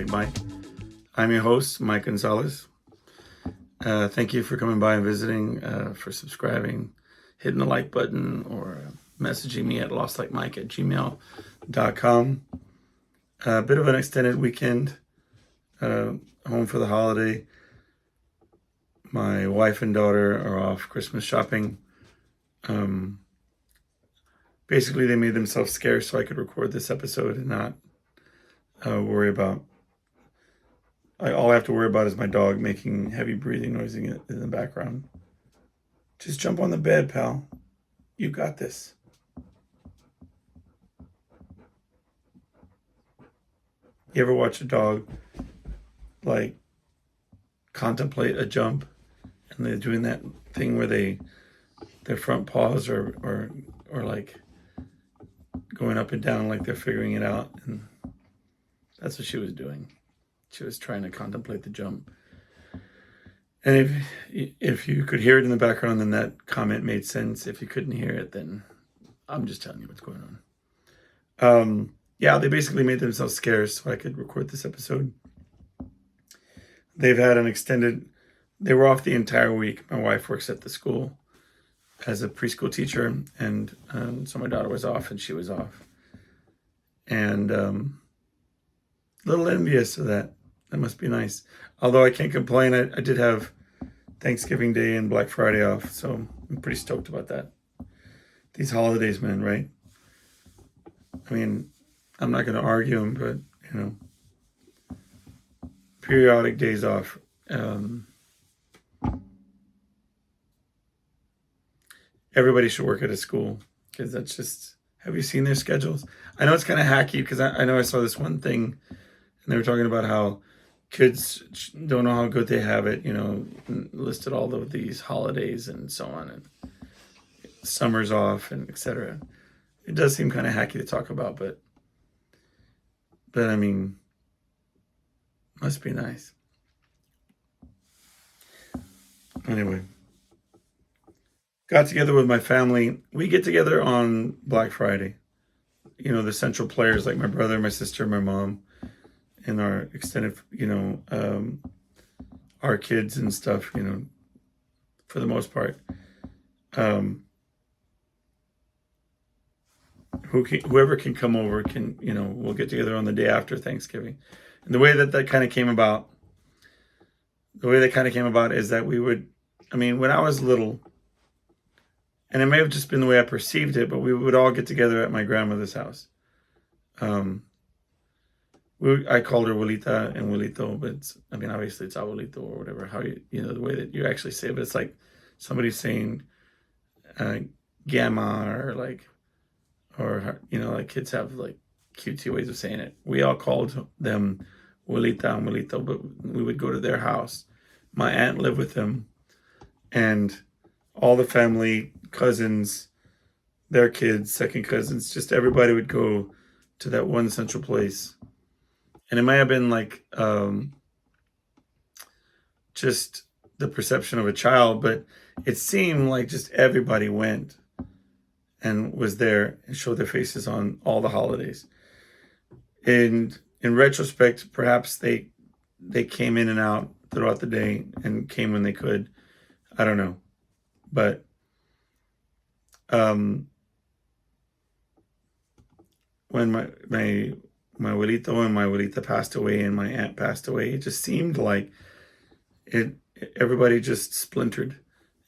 Like Mike. I'm your host, Mike Gonzalez. Thank you for coming by and visiting, for subscribing, hitting the like button, or messaging me at lostlikemike@gmail.com. A bit of an extended weekend, home for the holiday. My wife and daughter are off Christmas shopping. Basically, they made themselves scarce so I could record this episode and not worry about. All I have to worry about is my dog making heavy breathing noise in the background. Just jump on the bed, pal. You got this. You ever watch a dog like contemplate a jump, and they're doing that thing where their front paws are like going up and down like they're figuring it out, and that's what she was doing. She was trying to contemplate the jump. And if you could hear it in the background, then that comment made sense. If you couldn't hear it, then I'm just telling you what's going on. Yeah, they basically made themselves scarce so I could record this episode. They've had they were off the entire week. My wife works at the school as a preschool teacher, and so my daughter was off and she was off. And a little envious of that. That must be nice. Although I can't complain. I did have Thanksgiving Day and Black Friday off, so I'm pretty stoked about that. These holidays, man, right? I mean, I'm not going to argue them, but, periodic days off. Everybody should work at a school, because that's just, have you seen their schedules? I know it's kind of hacky, because I know I saw this one thing, and they were talking about how kids don't know how good they have it, listed all of these holidays and so on, and summers off and etc. It does seem kind of hacky to talk about, but I mean, must be nice. Anyway, got together with my family. We get together on Black Friday. The central players like my brother, my sister, my mom, and our extended, our kids and stuff, for the most part. Whoever can come over can, we'll get together on the day after Thanksgiving. And the way that kind of came about is that we would, when I was little, and it may have just been the way I perceived it, but we would all get together at my grandmother's house. I called her Abuelita and Abuelito, but obviously it's Abuelito or whatever, the way that you actually say it, but it's like somebody saying gamma or kids have like cutesy ways of saying it. We all called them Abuelita and Abuelito, but we would go to their house. My aunt lived with them, and all the family, cousins, their kids, second cousins, just everybody would go to that one central place. And it might have been like just the perception of a child, but it seemed like just everybody went and was there and showed their faces on all the holidays. And in retrospect, perhaps they came in and out throughout the day and came when they could. I don't know. But when my abuelito and my abuelita passed away and my aunt passed away, it just seemed like everybody just splintered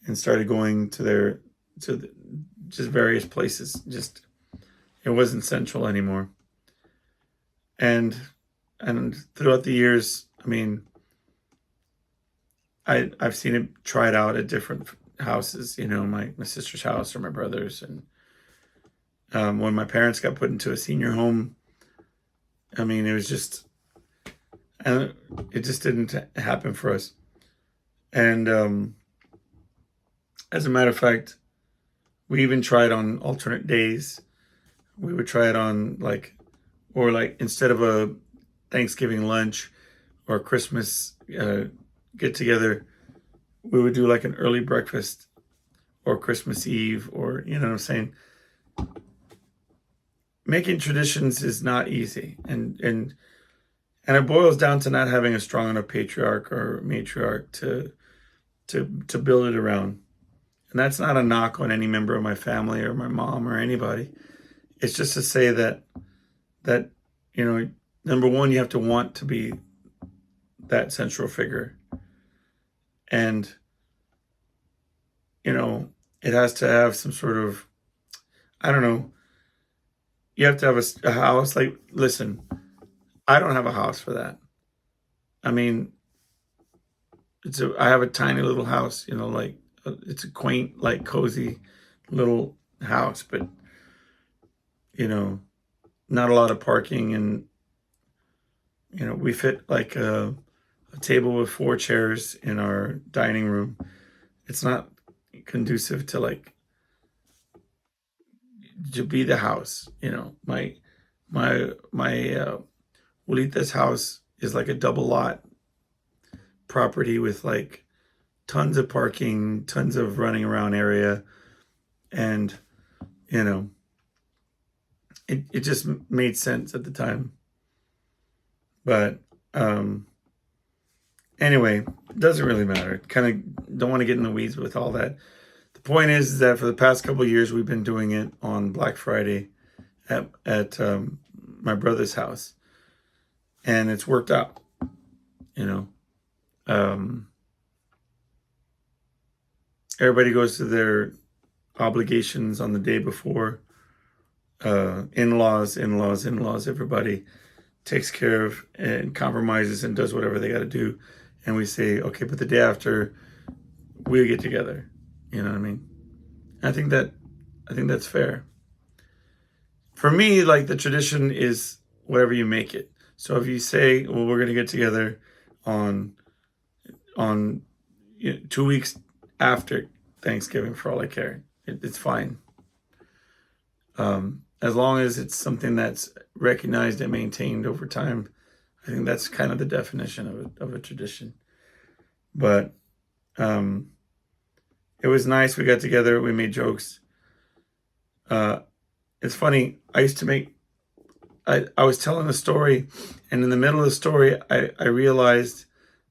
and started going to just various places. Just, it wasn't central anymore. And throughout the years, I've seen it tried out at different houses, my sister's house or my brother's. And when my parents got put into a senior home, it was just, and it just didn't happen for us. And as a matter of fact, we even tried on alternate days. We would try it on instead of a Thanksgiving lunch or Christmas get together, we would do like an early breakfast or Christmas Eve, or, what I'm saying? Making traditions is not easy. And And it boils down to not having a strong enough patriarch or matriarch to build it around. And that's not a knock on any member of my family or my mom or anybody. It's just to say that you know, number one, you have to want to be that central figure. And, you know, it has to have some sort of, I don't know, you have to have a house. Like, listen, I don't have a house for that. I mean, I have a tiny little house, you know, like it's a quaint, like cozy little house, but, you know, not a lot of parking. And, you know, we fit like a table with 4 chairs in our dining room. It's not conducive to like to be the house. You know, my Julita's house is like a double lot property with like tons of parking, tons of running around area, and you know, it just made sense at the time. But anyway, it doesn't really matter. Kind of don't want to get in the weeds with all that. The point is that for the past couple of years, we've been doing it on Black Friday at my brother's house, and it's worked out. You know, everybody goes to their obligations on the day before. In-laws, in-laws, in-laws. Everybody takes care of and compromises and does whatever they got to do, and we say, okay, but the day after, we get together. You know what I mean? I think that's fair. For me, like the tradition is whatever you make it. So if you say, well, we're gonna get together on 2 weeks after Thanksgiving, for all I care, it's fine. As long as it's something that's recognized and maintained over time, I think that's kind of the definition of a tradition. But it was nice. We got together. We made jokes. It's funny. I was telling a story, and in the middle of the story, I realized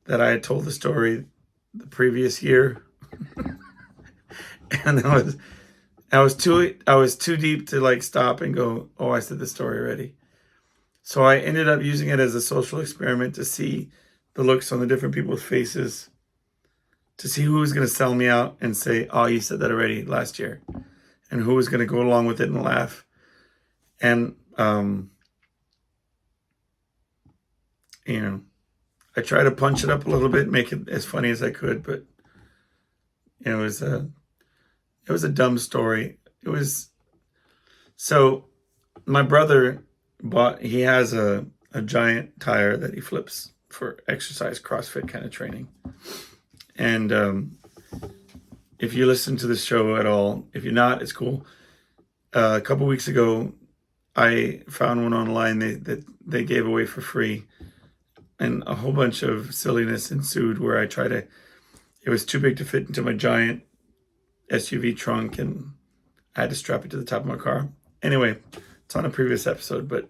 that I had told the story the previous year, and I was too deep to like stop and go, oh, I said the story already. So I ended up using it as a social experiment to see the looks on the different people's faces, to see who was going to sell me out and say, oh, you said that already last year, and who was going to go along with it and laugh. And you know, I try to punch it up a little bit, make it as funny as I could, but it was a dumb story. It was so my brother he has a giant tire that he flips for exercise, CrossFit kind of training. And if you listen to the show at all, if you're not, it's cool. A couple weeks ago, I found one online that they gave away for free, and a whole bunch of silliness ensued where it was too big to fit into my giant SUV trunk, and I had to strap it to the top of my car. Anyway, it's on a previous episode, but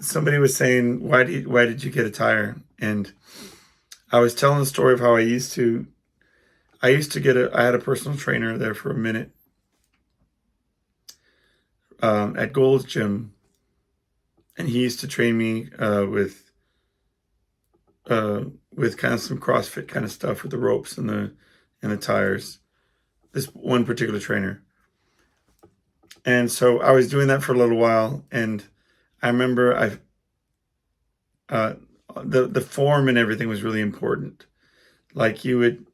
somebody was saying, why did you get a tire? And I was telling the story of how I used to I had a personal trainer there for a minute at Gold's Gym, and he used to train me with kind of some CrossFit kind of stuff with the ropes and the tires. This one particular trainer, and so I was doing that for a little while, and I remember the form and everything was really important. Like you'd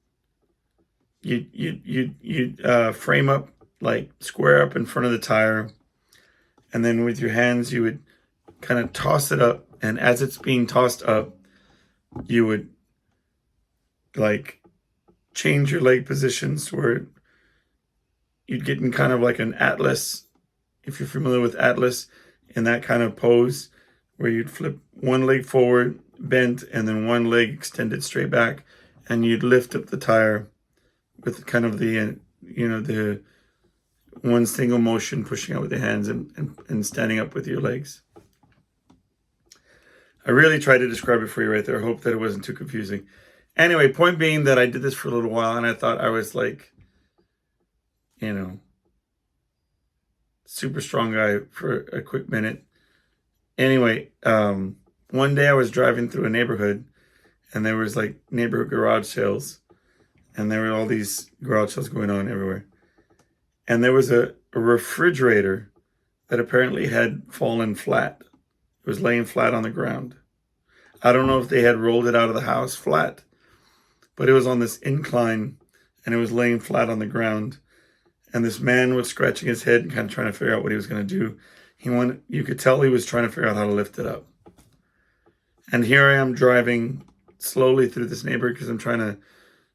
frame up, like square up in front of the tire, and then with your hands you would kind of toss it up, and as it's being tossed up, you would like change your leg positions where you'd get in kind of like an Atlas, if you're familiar with Atlas, in that kind of pose where you'd flip one leg forward, bent, and then one leg extended straight back, and you'd lift up the tire with kind of the one single motion, pushing out with the hands and standing up with your legs. I really tried to describe it for you right there. I hope that it wasn't too confusing. Anyway, point being that I did this for a little while, and I thought I was like, you know, super strong guy for a quick minute. Anyway, one day I was driving through a neighborhood, and there was like neighborhood garage sales, and there were all these garage sales going on everywhere. And there was a refrigerator that apparently had fallen flat. It was laying flat on the ground. I don't know if they had rolled it out of the house flat, but it was on this incline and it was laying flat on the ground. And this man was scratching his head and kind of trying to figure out what he was going to do. You could tell he was trying to figure out how to lift it up. And here I am driving slowly through this neighborhood because I'm trying to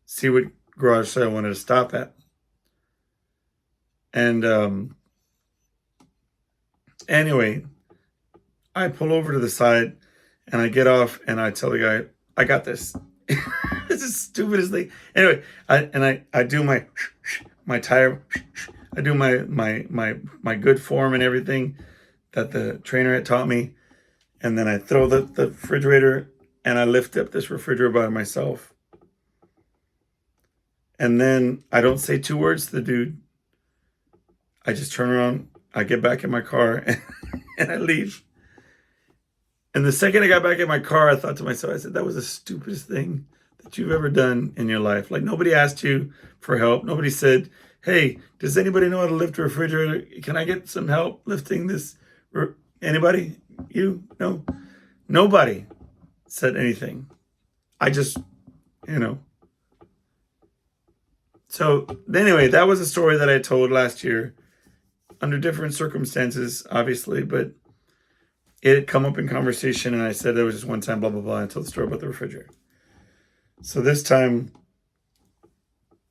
see what garage sale I wanted to stop at. And anyway, I pull over to the side and I get off and I tell the guy, I got this. It's the stupidest thing. Anyway, I do my tire, I do my good form and everything that the trainer had taught me. And then I throw the refrigerator and I lift up this refrigerator by myself. And then I don't say 2 words to the dude. I just turn around, I get back in my car and I leave. And the second I got back in my car, I thought to myself, I said, that was the stupidest thing that you've ever done in your life. Like, nobody asked you for help. Nobody said, hey, does anybody know how to lift a refrigerator? Can I get some help lifting this? Anybody? You? No? Nobody said anything. I just, So anyway, that was a story that I told last year under different circumstances, obviously, but it had come up in conversation and I said there was just one time, blah, blah, blah. I told the story about the refrigerator. So this time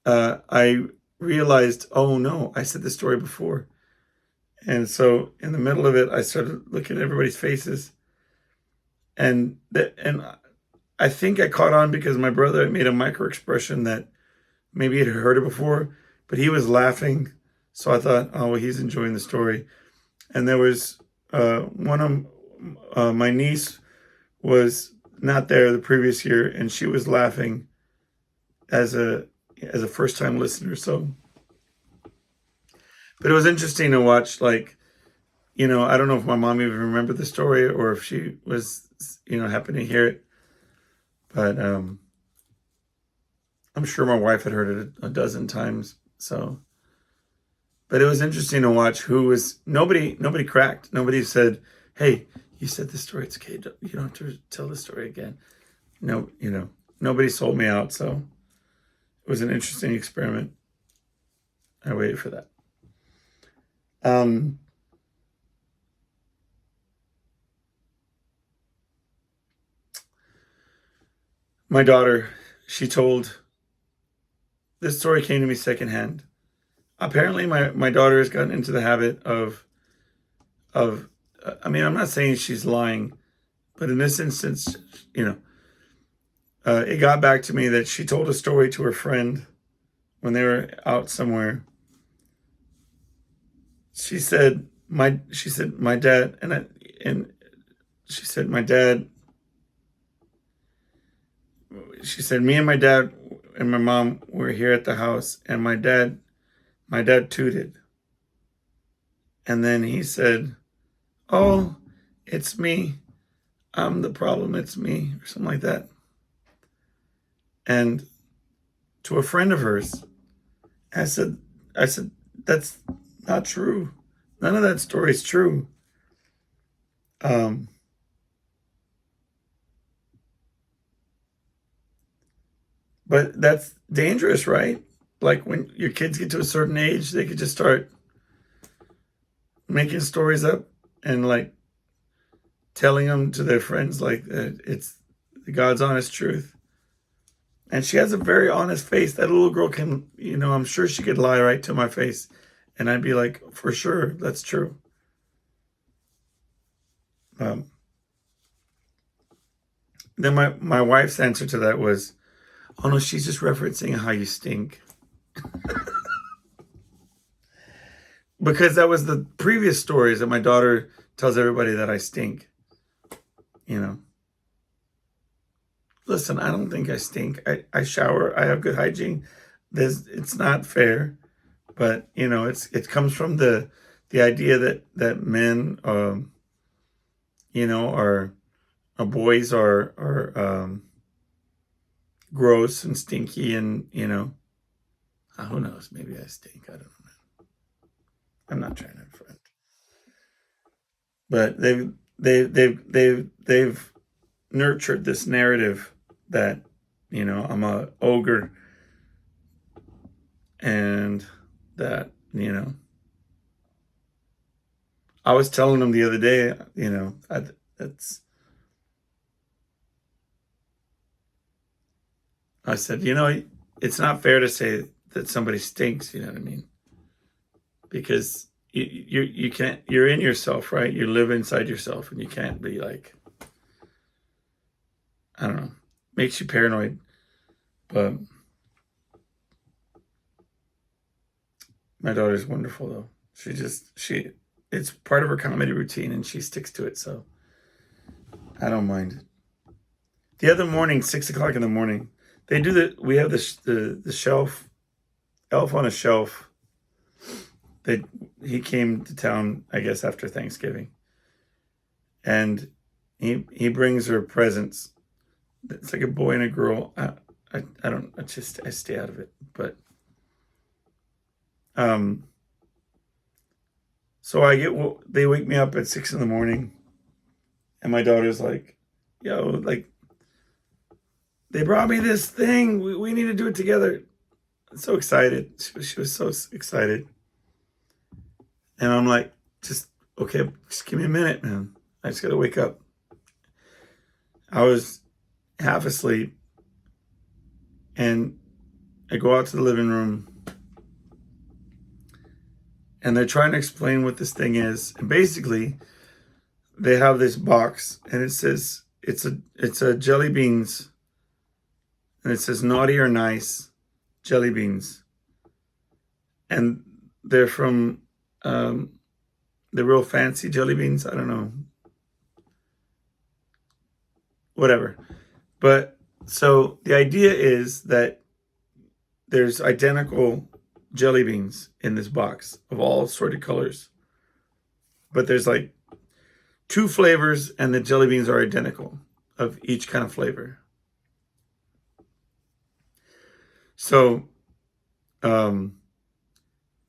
I realized, oh no, I said this story before. And so in the middle of it, I started looking at everybody's faces. And I think I caught on because my brother made a micro expression that maybe he'd heard it before, but he was laughing. So I thought, oh, well, he's enjoying the story. And there was one of my niece was not there the previous year, and she was laughing as a first-time listener. So, but it was interesting to watch, like, I don't know if my mom even remembered the story or if she was, happened to hear it. But I'm sure my wife had heard it a dozen times. So, but it was interesting to watch nobody cracked. Nobody said, hey, you said this story, it's okay. You don't have to tell the story again. No, nobody sold me out. So it was an interesting experiment. I waited for that. My daughter, she told, this story came to me secondhand. Apparently my daughter has gotten into the habit of, I'm not saying she's lying, but in this instance, it got back to me that she told a story to her friend when they were out somewhere. She said my dad she said my dad she said me and my dad and my mom were here at the house and my dad tooted. And then he said, oh, it's me. I'm the problem. It's me, or something like that. And to a friend of hers, I said, that's not true. None of that story is true. But that's dangerous, right? Like when your kids get to a certain age, they could just start making stories up and like telling them to their friends like it's God's honest truth. And she has a very honest face. That little girl can, I'm sure she could lie right to my face. And I'd be like, for sure, that's true. Then my wife's answer to that was, oh no, she's just referencing how you stink. Because that was the previous stories that my daughter tells everybody that I stink. listen, I don't think I stink. I shower. I have good hygiene. It's not fair, but it comes from the idea that men, are boys are gross and stinky, and who knows? Maybe I stink. I don't know. I'm not trying to front, but they've nurtured this narrative that I'm a ogre, and that I was telling them the other day, that's I said, it's not fair to say that somebody stinks. You know what I mean? Because you can't. You're in yourself, right? You live inside yourself, and you can't be like, I don't know, makes you paranoid. But my daughter's wonderful, though. It's part of her comedy routine, and she sticks to it. So I don't mind it. The other morning, 6 o'clock in the morning, we have the shelf, Elf on a Shelf. He came to town, I guess, after Thanksgiving, and he brings her presents. It's like a boy and a girl. I stay out of it, but so they wake me up at 6 in the morning, and my daughter's like, "Yo, like, they brought me this thing. We need to do it together." I'm so excited. She was so excited. And I'm like, okay, just give me a minute, man. I just got to wake up. I was half asleep, and I go out to the living room, and they're trying to explain what this thing is. And basically, they have this box, and it says it's a jelly beans, and it says naughty or nice jelly beans, and they're from the real fancy jelly beans. I don't know, whatever. But so the idea is that there's identical jelly beans in this box of all assorted colors, but there's like 2 flavors, and the jelly beans are identical of each kind of flavor. So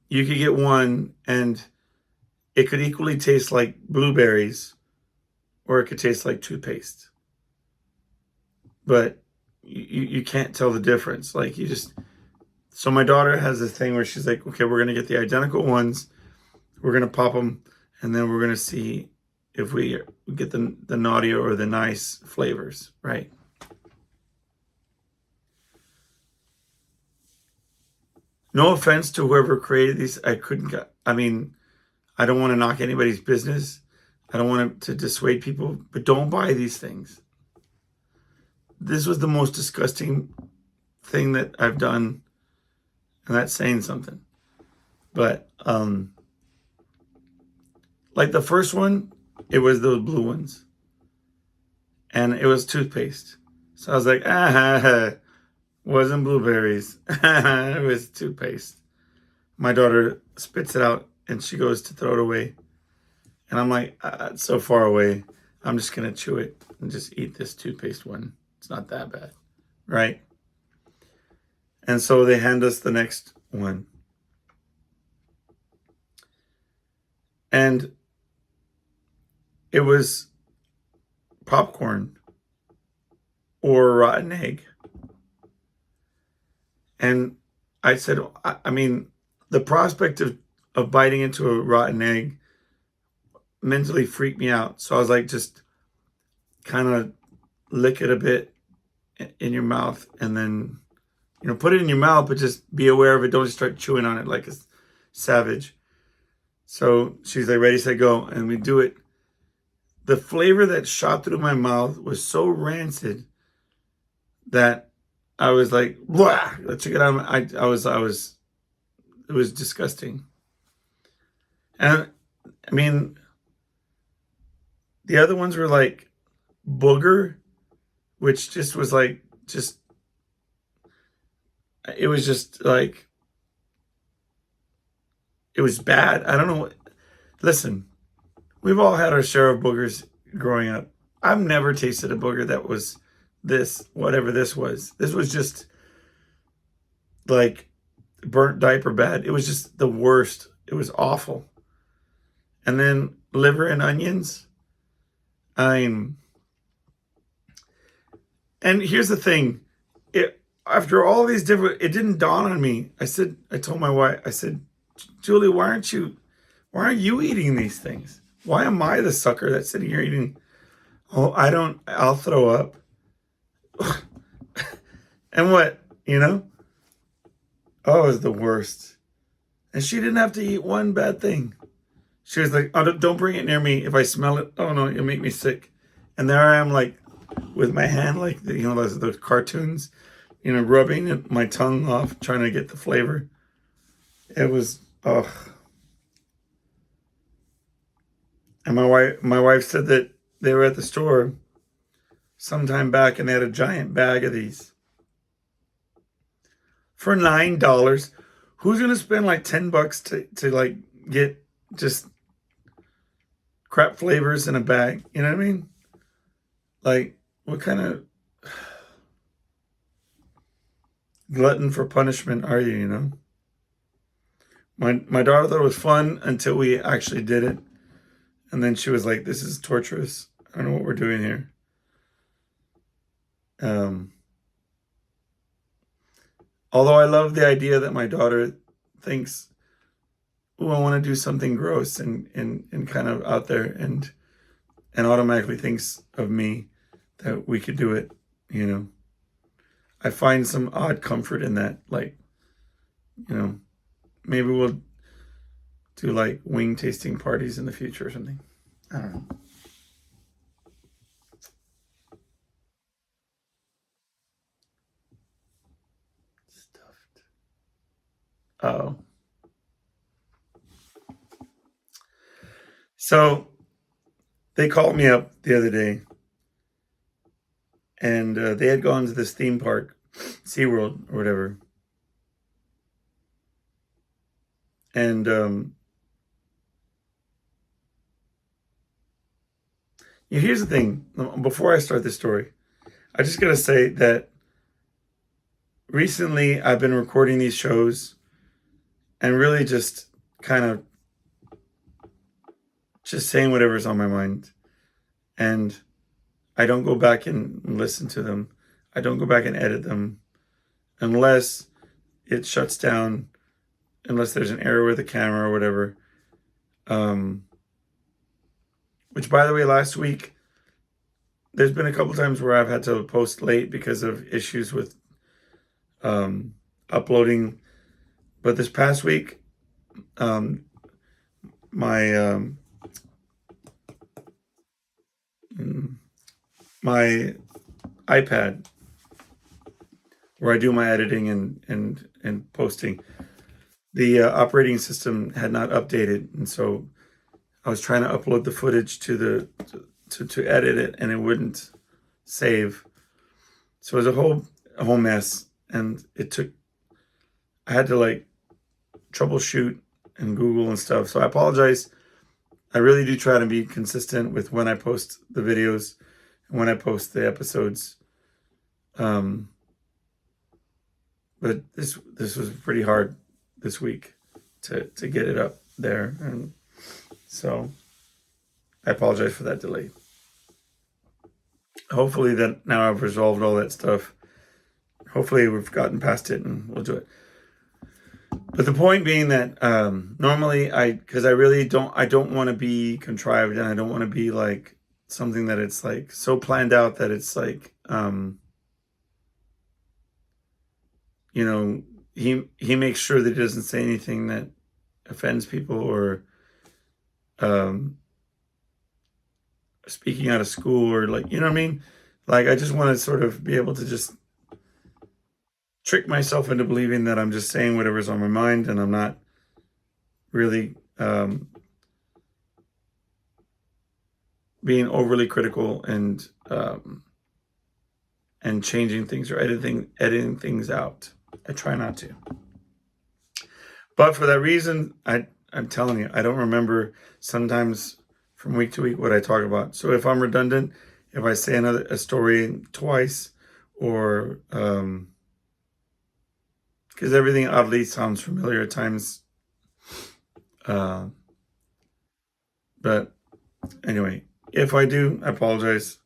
you could get one, and it could equally taste like blueberries, or it could taste like toothpaste. But you can't tell the difference. Like, so my daughter has this thing where she's like, okay, we're going to get the identical ones. We're going to pop them, and then we're going to see if we get the naughty or the nice flavors, right? No offense to whoever created these. I don't want to knock anybody's business. I don't want to dissuade people, but don't buy these things. This was the most disgusting thing that I've done, and that's saying something. But like the first one, it was those blue ones, and it was toothpaste. So I was like, wasn't blueberries. It was toothpaste. My daughter spits it out, and she goes to throw it away. And I'm like, it's so far away. I'm just going to chew it and just eat this toothpaste one. It's not that bad, right? And so they hand us the next one. And it was popcorn or rotten egg. And I said, I mean, the prospect of biting into a rotten egg mentally freaked me out. So I was like, just kind of lick it a bit in your mouth, and then, put it in your mouth, but just be aware of it. Don't just start chewing on it like a savage. So she's like, ready, set, go. And we do it. The flavor that shot through my mouth was so rancid that I was like, blah, I took it out. It was disgusting. And I mean, the other ones were like booger, which just was like, it was just like, it was bad. I don't know. Listen, we've all had our share of boogers growing up. I've never tasted a booger that was this, whatever this was. This was just like burnt diaper bad. It was just the worst. It was awful. And then liver and onions. I'm. And here's the thing. After all these different, it didn't dawn on me. I told my wife, I said, Julie, why aren't you eating these things? Why am I the sucker that's sitting here eating? Oh, I'll throw up. And what, Oh, it was the worst. And she didn't have to eat one bad thing. She was like, oh, don't bring it near me. If I smell it, oh no, it'll make me sick. And there I am, like, with my hand, like, those cartoons, rubbing my tongue off, trying to get the flavor. It was, ugh. And my wife said that they were at the store sometime back and they had a giant bag of these for $9. Who's gonna spend like $10 to like get just crap flavors in a bag? You know what I mean? Like, what kind of glutton for punishment are you? My daughter thought it was fun until we actually did it. And then she was like, this is torturous. I don't know what we're doing here. Although I love the idea that my daughter thinks, oh, I want to do something gross and kind of out there and automatically thinks of me that we could do it, I find some odd comfort in that. Like, maybe we'll do like wing tasting parties in the future or something. I don't know. Stuffed. Oh. So they called me up the other day and they had gone to this theme park, SeaWorld or whatever. And here's the thing. Before I start this story, I just got to say that recently I've been recording these shows and really just kind of just saying whatever's on my mind. And I don't go back and listen to them. I don't go back and edit them unless it shuts down, unless there's an error with the camera or whatever. Which, by the way, last week, there's been a couple times where I've had to post late because of issues with uploading. But this past week, my my iPad, where I do my editing and posting, the operating system had not updated, and so I was trying to upload the footage to edit it, and it wouldn't save. So it was a whole mess, and I had to like troubleshoot and Google and stuff. So I apologize. I really do try to be consistent with when I post the videos and when I post the episodes. But this was pretty hard this week to get it up there, and so I apologize for that delay. Hopefully that now I've resolved all that stuff. Hopefully we've gotten past it and we'll do it. But the point being that normally because I really don't want to be contrived, and I don't want to be like something that it's like so planned out that it's like he makes sure that he doesn't say anything that offends people or speaking out of school or like, you know what I mean? Like, I just want to sort of be able to just trick myself into believing that I'm just saying whatever's on my mind and I'm not really being overly critical and and changing things or editing things out. I try not to. But for that reason, I'm telling you, I don't remember sometimes from week to week what I talk about. So if I'm redundant, if I say a story twice, or because everything oddly sounds familiar at times. But anyway, if I do, I apologize.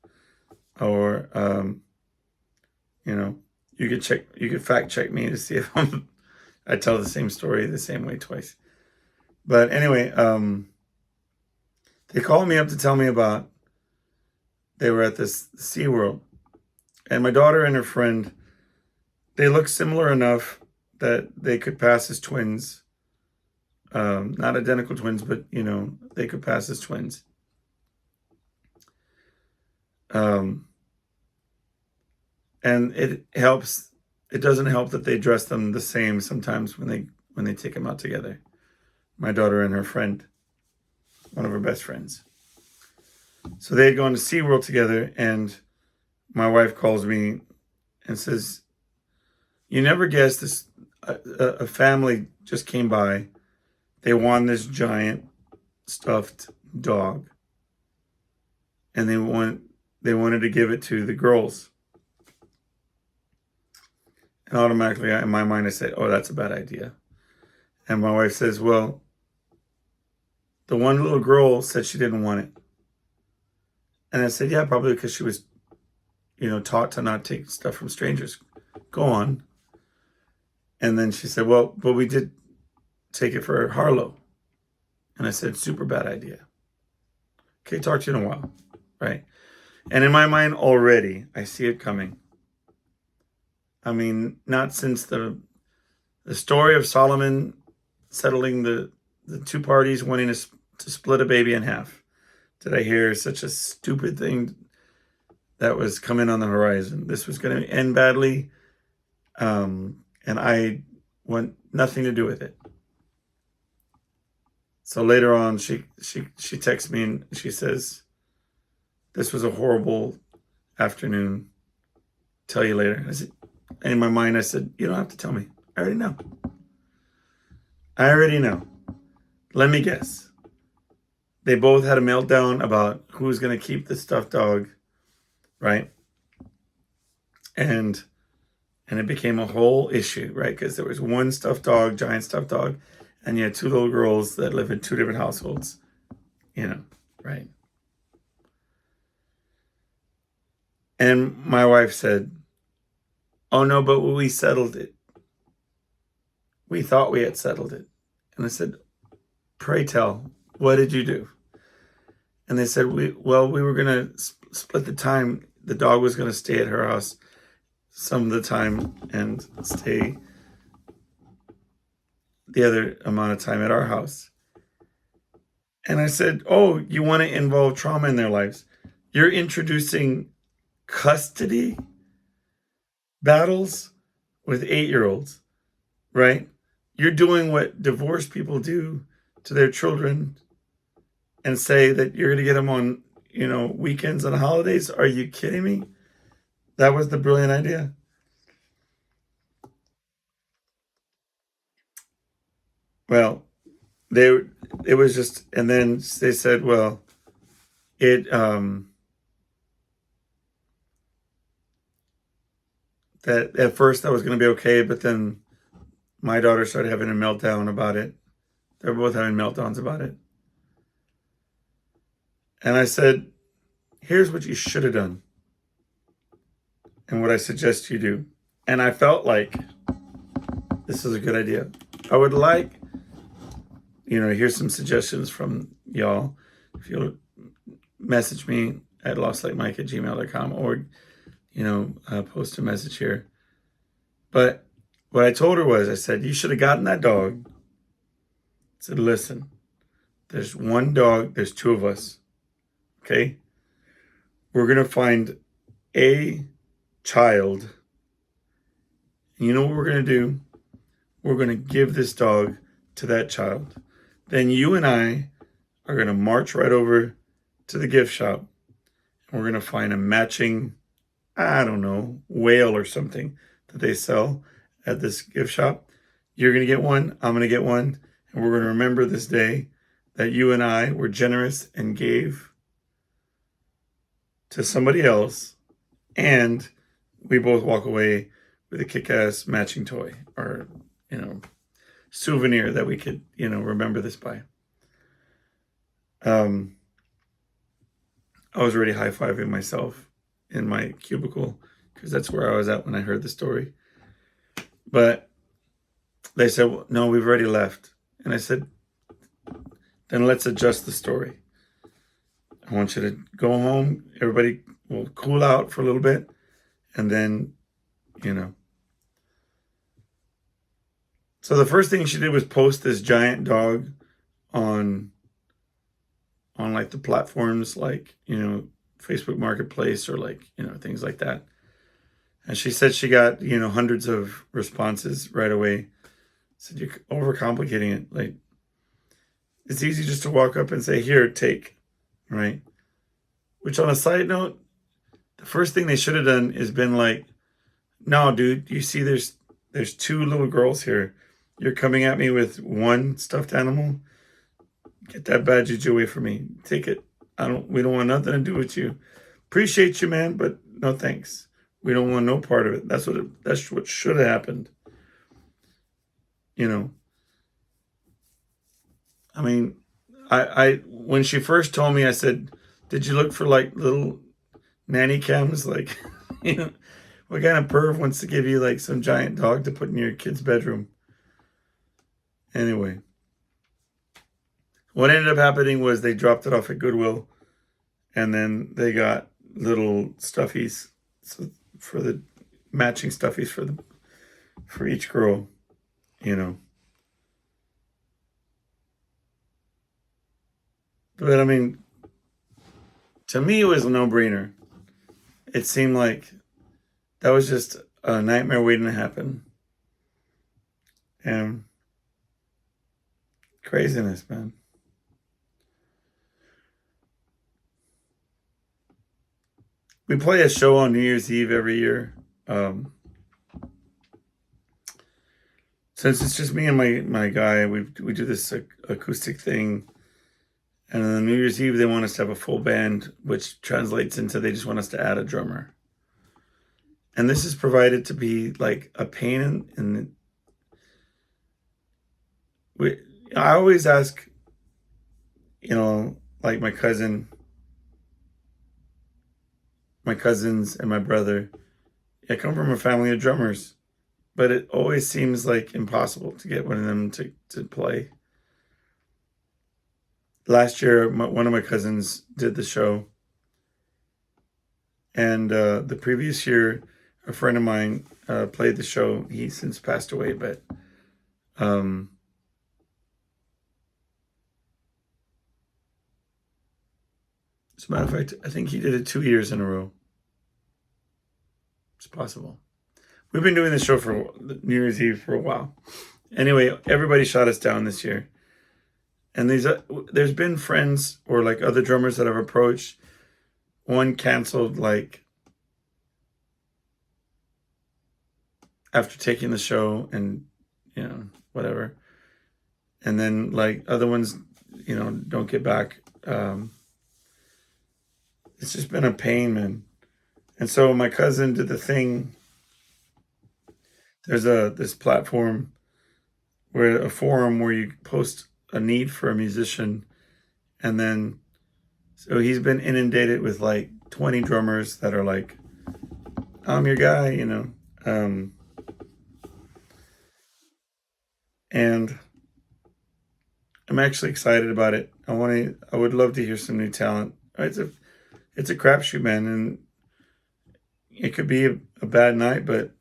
Or you could fact check me to see if I tell the same story the same way twice. But anyway, they called me up to tell me about, they were at this SeaWorld, and my daughter and her friend, they look similar enough that they could pass as twins. Not identical twins, but they could pass as twins. And it helps. It doesn't help that they dress them the same sometimes when they take them out together. My daughter and her friend, one of her best friends. So they had gone to SeaWorld together, and my wife calls me and says, "You never guess this. A family just came by. They won this giant stuffed dog, and they wanted to give it to the girls." And automatically, in my mind, I said, "Oh, that's a bad idea." And my wife says, "Well, the one little girl said she didn't want it." And I said, "Yeah, probably because she was, taught to not take stuff from strangers. Go on." And then she said, "Well, but we did take it for Harlow." And I said, "Super bad idea. Okay, talk to you in a while." Right? And in my mind already, I see it coming. I mean, not since the story of Solomon settling the two parties wanting to split a baby in half did I hear such a stupid thing that was coming on the horizon. This was going to end badly, and I want nothing to do with it. So later on, she texts me and she says, "This was a horrible afternoon. Tell you later." I said, in my mind, I said, "You don't have to tell me. I already know. I already know. Let me guess." They both had a meltdown about who's going to keep the stuffed dog, right? And it became a whole issue, right? Because there was one stuffed dog, giant stuffed dog, and you had two little girls that live in two different households, right? And my wife said, "Oh no, but we settled it. We thought we had settled it." And I said, "Pray tell, what did you do?" And they said, we were going to split the time. The dog was going to stay at her house some of the time and stay the other amount of time at our house. And I said, "Oh, you want to involve trauma in their lives? You're introducing custody battles with 8-year-olds, right? You're doing what divorced people do to their children and say that you're going to get them on, weekends and holidays. Are you kidding me?" That was the brilliant idea. Well, it was just, and then they said, well, it, that at first that was going to be okay, but then my daughter started having a meltdown about it. They're both having meltdowns about it. And I said, "Here's what you should have done and what I suggest you do." And I felt like this is a good idea. I would like, here's some suggestions from y'all. If you'll message me at lostlightmike@gmail.com or, post a message here. But what I told her was, I said, "You should have gotten that dog." I said, "Listen, there's one dog, there's two of us. Okay? We're going to find a child. And you know what we're going to do? We're going to give this dog to that child. Then you and I are going to march right over to the gift shop, and we're going to find a matching I don't know, whale or something that they sell at this gift shop. You're going to get one. I'm going to get one. And we're going to remember this day that you and I were generous and gave to somebody else. And we both walk away with a kick-ass matching toy or, souvenir that we could, remember this by. I was already high-fiving myself in my cubicle because that's where I was at when I heard the story. But they said, well, no, we've already left. And I said, then let's adjust the story. I want you to go home. Everybody will cool out for a little bit. And then, So the first thing she did was post this giant dog on like the platforms like, Facebook Marketplace or like, things like that. And she said she got, hundreds of responses right away. Said, you're overcomplicating it. Like, it's easy just to walk up and say, here, take, right? Which on a side note, the first thing they should have done is been like, no, dude, you see there's two little girls here. You're coming at me with one stuffed animal. Get that bad juju away from me. Take it. We don't want nothing to do with you. Appreciate you, man, but no thanks. We don't want no part of it. That's what should have happened. I mean, I when she first told me, I said, did you look for like little nanny cams? Like, what kind of perv wants to give you like some giant dog to put in your kid's bedroom? Anyway, what ended up happening was they dropped it off at Goodwill, and then they got little stuffies for the matching stuffies for each girl, But I mean, to me, it was a no-brainer. It seemed like that was just a nightmare waiting to happen. And craziness, man. We play a show on New Year's Eve every year. Since it's just me and my guy, we do this acoustic thing. And on New Year's Eve, they want us to have a full band, which translates into they just want us to add a drummer. And this is provided to be like a pain in I always ask, like my cousins and my brother. I come from a family of drummers, but it always seems like impossible to get one of them to play. Last year, one of my cousins did the show. And the previous year, a friend of mine played the show. He's since passed away, but as a matter of fact, I think he did it 2 years in a row. It's possible. We've been doing this show for New Year's Eve for a while. Anyway, everybody shot us down this year. And there's been friends or like other drummers that I've approached. One canceled like after taking the show and, whatever. And then like other ones, don't get back. It's just been a pain, man. And so my cousin did the thing. There's this platform a forum where you post a need for a musician. And then, so he's been inundated with like 20 drummers that are like, I'm your guy, and I'm actually excited about it. I would love to hear some new talent. It's a crapshoot, man, and it could be a bad night, but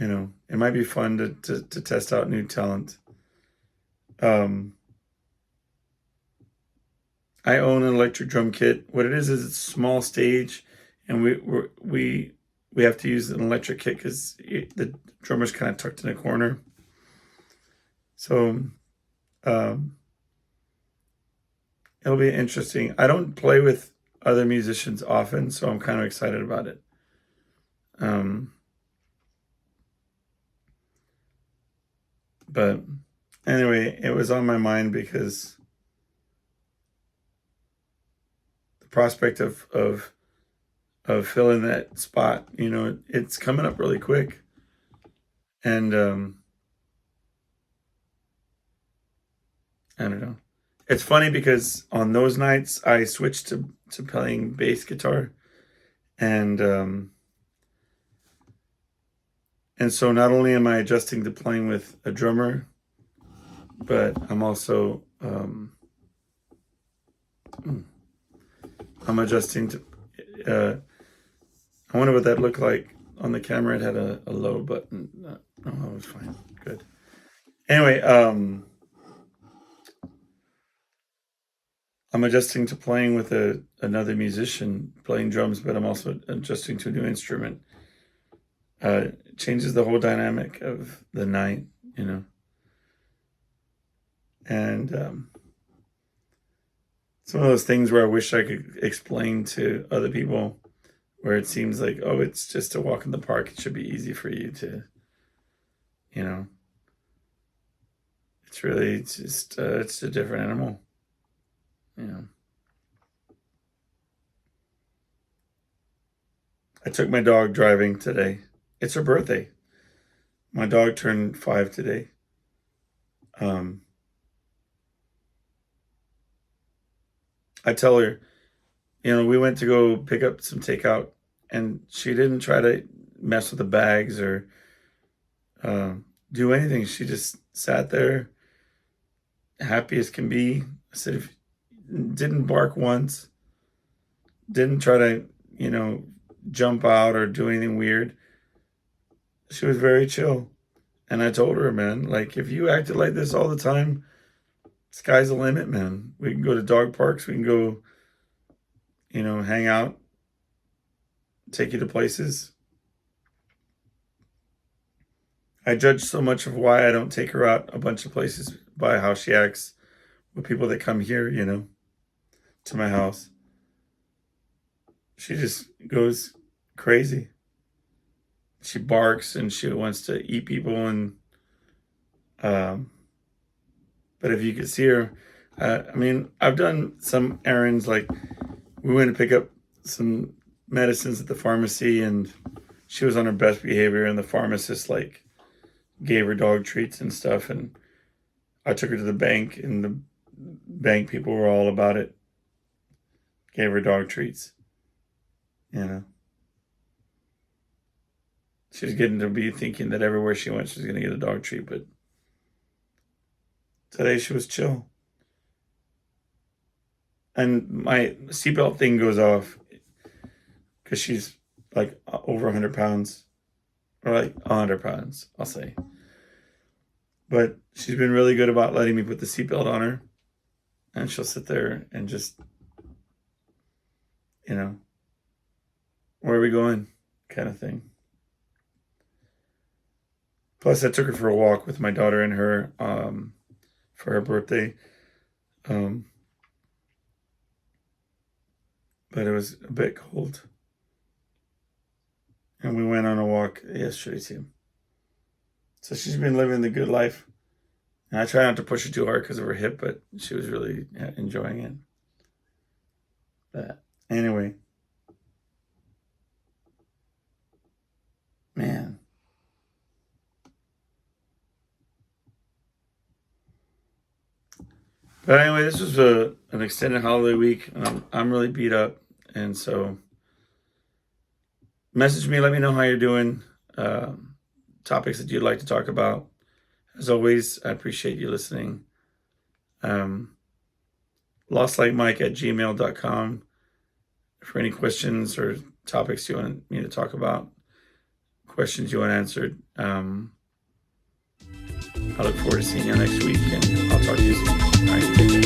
it might be fun to test out new talent. I own an electric drum kit. What it is it's a small stage, and we have to use an electric kit because the drummer's kind of tucked in a corner. So it'll be interesting. I don't play with other musicians often, so I'm kind of excited about it. But anyway, it was on my mind because the prospect of filling that spot, it's coming up really quick. And I don't know. It's funny because on those nights I switched to playing bass guitar, and so not only am I adjusting to playing with a drummer, but I'm also I'm adjusting to. I wonder what that looked like on the camera. It had a low button. No, it was fine. Good. Anyway, I'm adjusting to playing with another musician playing drums, but I'm also adjusting to a new instrument. Changes the whole dynamic of the night, And it's one of those things where I wish I could explain to other people, where it seems like, oh, it's just a walk in the park. It should be easy for you to, it's really just, it's a different animal. I took my dog driving today. It's her birthday. My dog turned 5 today. I tell her, we went to go pick up some takeout, and she didn't try to mess with the bags or do anything. She just sat there, happy as can be. I said, didn't bark once, didn't try to, jump out or do anything weird. She was very chill. And I told her, man, like, if you acted like this all the time, sky's the limit, man. We can go to dog parks. We can go, hang out, take you to places. I judge so much of why I don't take her out a bunch of places by how she acts with people that come here, to my house. She just goes crazy. She barks and she wants to eat people, and but if you could see her, I've done some errands, like we went to pick up some medicines at the pharmacy, and she was on her best behavior, and the pharmacist gave her dog treats and stuff, and I took her to the bank, and the bank people were all about it. Gave her dog treats. She was getting to be thinking that everywhere she went, she was going to get a dog treat, but today she was chill. And my seatbelt thing goes off because she's like over 100 pounds, or like 100 pounds, I'll say. But she's been really good about letting me put the seatbelt on her, and she'll sit there and just, where are we going, kind of thing. Plus, I took her for a walk with my daughter and her for her birthday. But it was a bit cold. And we went on a walk yesterday too. So she's been living the good life. And I try not to push her too hard because of her hip, but she was really enjoying it. But anyway. Man. But anyway, this was an extended holiday week, and I'm really beat up, and so message me, let me know how you're doing, topics that you'd like to talk about. As always, I appreciate you listening. lostlightmike@gmail.com for any questions or topics you want me to talk about, questions you want answered. I look forward to seeing you next week, and I'll talk to you soon. All right, take care.